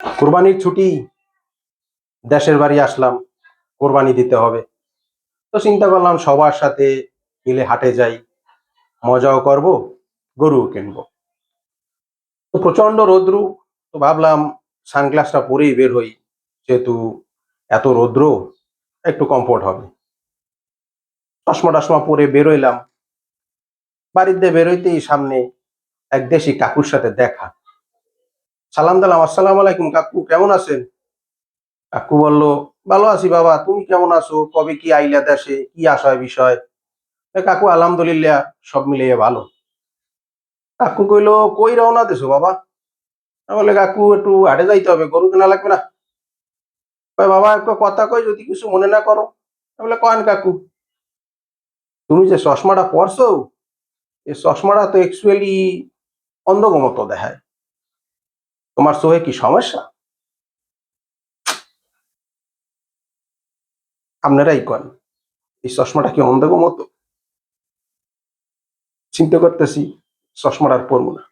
কোরবানির ছুটি, দেশের বাড়ি আসলাম, কোরবানি দিতে হবে। তো চিন্তা করলাম সবার সাথে মিলে হাটে যাই, মজাও করব, গরুও কিনবো। তো প্রচন্ড রৌদ্রু, তো ভাবলাম সানগ্লাসটা পরেই বের হই, যেহেতু এত রৌদ্র, একটু কমফোর্ট হবে। চশমা টশমা পরে বেরোইলাম। বাড়িতে বেরোইতেই সামনে এক দেশি কাকুর সাথে দেখা। সালাম দিলাম, আসসালামু আলাইকুম কাকু, কেমন আছেন? কাকু বলল, ভালো আছি বাবা, তুমি কেমন আছো? কবে কি আইলা দেশে? কি আশয় বিষয়? কাকু আলহামদুলিল্লাহ, সব মিলিয়ে ভালো। কাকু কইলো, কই রওনা দেছো বাবা? আমি বলে, কাকু একটু হাটে যাইতে হবে, গরু কেনা লাগবে না? কয়, বাবা একটু কথা কই, যদি কিছু মনে না করো। আমি বলে, কন কাকু? তুমি যে চশমাটা পরছো, এই চশমাটা তো অ্যাকচুয়ালি অন্ধগমত দেখায়। তোমার চোখে কি সমস্যা? আপনারাই কন, এই চশমাটা কি অন্ধগমত? চিন্তা করতেছি চশমাটা আর পরবো না।